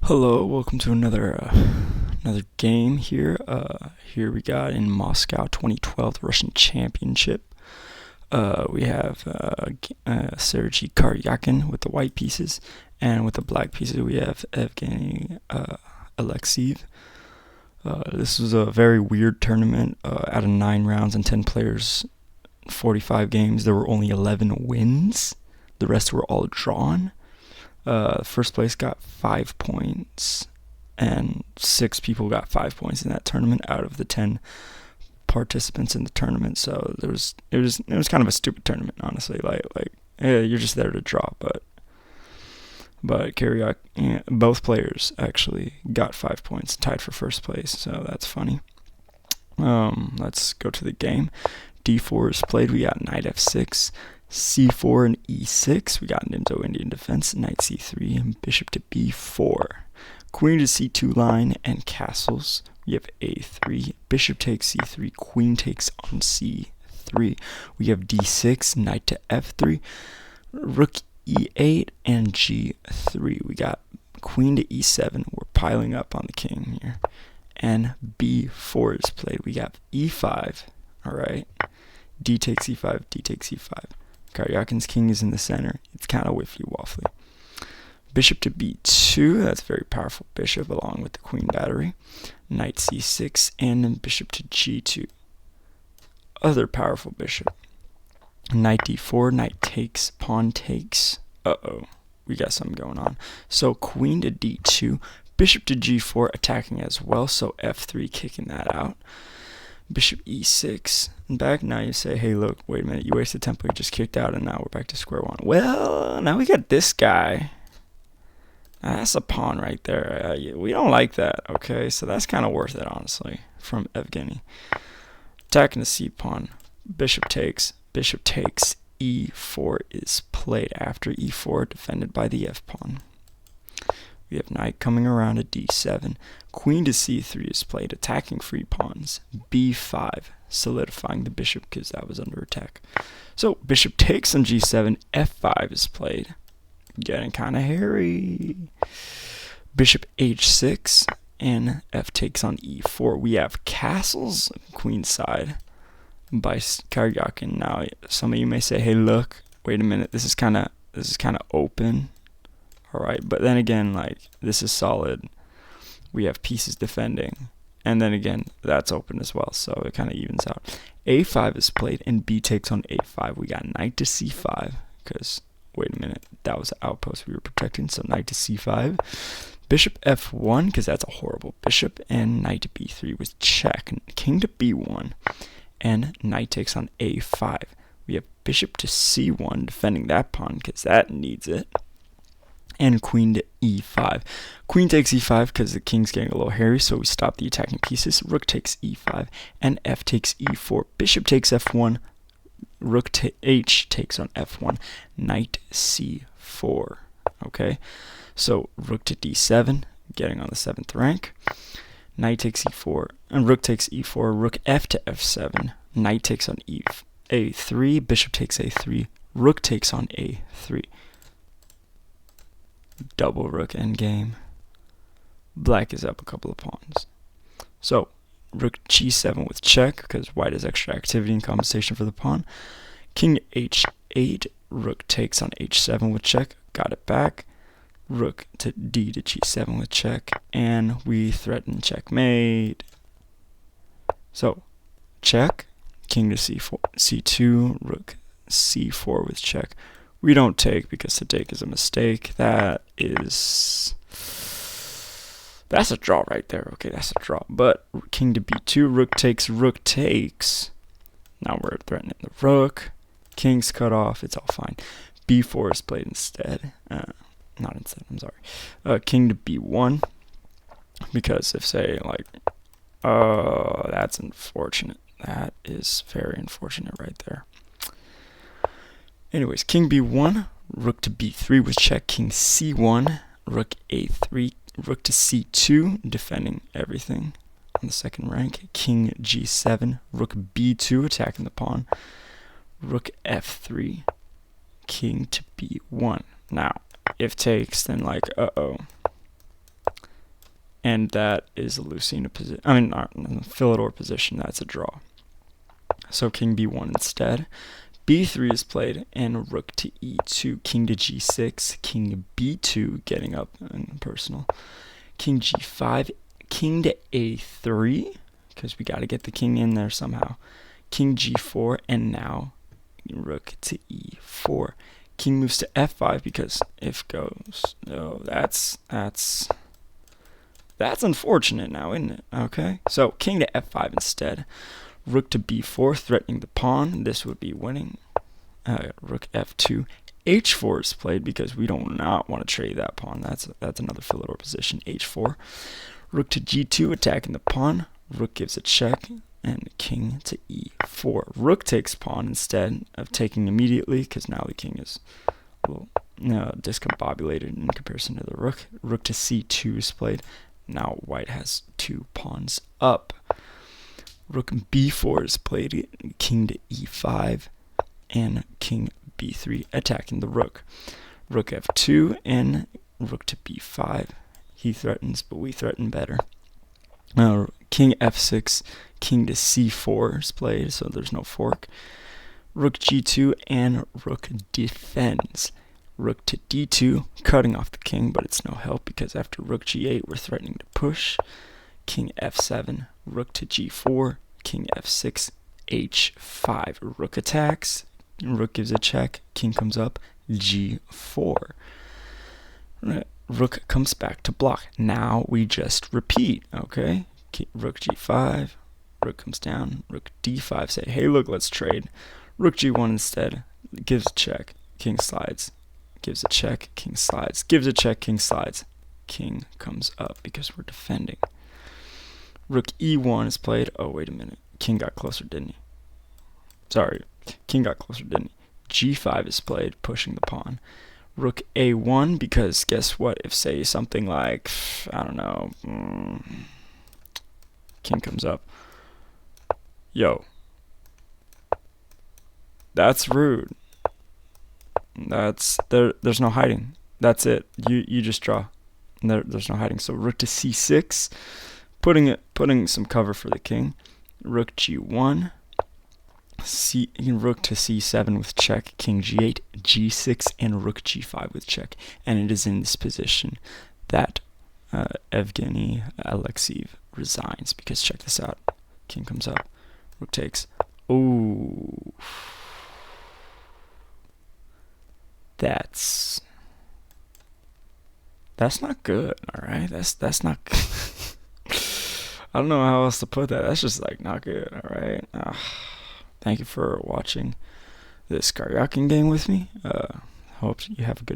Hello, welcome to another game here. Here we got in Moscow 2012 Russian Championship. We have Seregy Karjakin with the white pieces, and with the black pieces we have Evgeny Alexeyev. This was a very weird tournament. Out of 9 rounds and 10 players, 45 games, there were only 11 wins. The rest were all drawn. First place got 5 points, and 6 people got 5 points in that tournament out of the 10 participants in the tournament. So it was kind of a stupid tournament, honestly. Yeah, you're just there to draw, but Karjakin, both players actually got 5 points, tied for first place. So that's funny. Let's go to the game. D4 is played. We got knight f6. C4 and E6, we got an Indo-Indian defense, knight C3, and bishop to B4. Queen to C2 line and castles. We have A3, bishop takes C3, queen takes on C3. We have D6, knight to F3, rook E8, and G3. We got queen to E7. We're piling up on the king here. And B4 is played. We got E5, alright. D takes E5, D takes E5. Karjakin's king is in the center. It's kind of whiffy-waffly. Bishop to b2. That's a very powerful bishop along with the queen battery. Knight c6 and then bishop to g2. Other powerful bishop. Knight d4. Knight takes. Pawn takes. We got something going on. So queen to d2. Bishop to g4 attacking as well. So f3 kicking that out. Bishop e6 and back. Now you say, hey, look, wait a minute, you wasted tempo, you just kicked out, and now we're back to square one. Well, now we got this guy. That's a pawn right there. We don't like that, okay? So that's kind of worth it, honestly, from Evgeny. Attacking the c pawn. Bishop takes. Bishop takes. E4 is played after e4, defended by the f pawn. We have knight coming around at d7. Queen to c3 is played, attacking free pawns. b5, solidifying the bishop because that was under attack. So bishop takes on g7. f5 is played. Getting kind of hairy. Bishop h6 and f takes on e4. We have castles, queen side by Karjakin. Now some of you may say, hey, look, wait a minute, this is kind of open. Alright, but then again, like, this is solid. We have pieces defending. And then again, that's open as well, so it kind of evens out. a5 is played, and b takes on a5. We got knight to c5, because, wait a minute, that was the outpost we were protecting, so knight to c5. Bishop f1, because that's a horrible bishop, and knight to b3 with check. King to b1, and knight takes on a5. We have bishop to c1, defending that pawn, because that needs it. And queen to e5. Queen takes e5 because the king's getting a little hairy, so we stop the attacking pieces. Rook takes e5, and f takes e4. Bishop takes f1, rook h takes on f1, knight c4. Okay, so rook to d7, getting on the 7th rank. Knight takes e4, and rook takes e4, rook f to f7, knight takes on a3, bishop takes a3, rook takes on a3. Double rook endgame. Black is up a couple of pawns. So, rook g7 with check, because white has extra activity in compensation for the pawn. King h8, rook takes on h7 with check, got it back. Rook to d to g7 with check, and we threaten checkmate. So, check, king to c4, c2, rook c4 with check. We don't take because to take is a mistake. That's a draw right there. Okay, that's a draw. But king to b2, rook takes. Now we're threatening the rook. King's cut off. It's all fine. b4 is played instead. Not instead, I'm sorry. King to b1. Because if, say, like, that's unfortunate. That is very unfortunate right there. Anyways, king b1, rook to b3 with check, king c1, rook a3, rook to c2, defending everything on the 2nd rank, king g7, rook b2, attacking the pawn, rook f3, king to b1. Now, if takes, then like, and that is a Lucina position. I mean, Philidor position. That's a draw. So king b1 instead. b3 is played, and rook to e2, king to g6, king b2, getting up and personal, king g5, king to a3, because we got to get the king in there somehow, king g4, and now rook to e4. King moves to f5 because if goes. No, that's unfortunate now, isn't it? Okay, so king to f5 instead. Rook to b4, threatening the pawn. This would be winning. Rook f2. h4 is played because we do not want to trade that pawn. That's another Philidor position. h4. Rook to g2, attacking the pawn. Rook gives a check, and king to e4. Rook takes pawn instead of taking immediately, because now the king is a little discombobulated in comparison to the rook. Rook to c2 is played. Now white has 2 pawns up. Rook b4 is played, king to e5, and king b3, attacking the rook. Rook f2 and rook to b5. He threatens, but we threaten better. King f6, king to c4 is played, so there's no fork. Rook g2 and rook defends. Rook to d2, cutting off the king, but it's no help because after rook g8 we're threatening to push. King f7, rook to g4, king f6, h5. Rook attacks, rook gives a check, king comes up, g4. Rook comes back to block. Now we just repeat, okay? Rook g5, rook comes down, rook d5, say, hey, look, let's trade. Rook g1 instead, gives a check, king slides, gives a check, king slides, gives a check, king slides. King comes up because we're defending. Rook e1 is played. Oh, wait a minute. King got closer, didn't he? Sorry. King got closer, didn't he? g5 is played, pushing the pawn. Rook a1, because guess what? If, say, something like, I don't know, king comes up. Yo. That's rude. There's no hiding. That's it. You just draw. There's no hiding. So rook to c6, putting some cover for the king. Rook g1, rook to c7 with check, king g8, g6, and rook g5 with check. And it is in this position that Evgeny Alexeyev resigns, because check this out. King comes up, rook takes. Ooh. That's not good, all right? That's not I don't know how else to put that. That's just like not good, all right? Thank you for watching this Karjakin game with me. Hope you have a good day.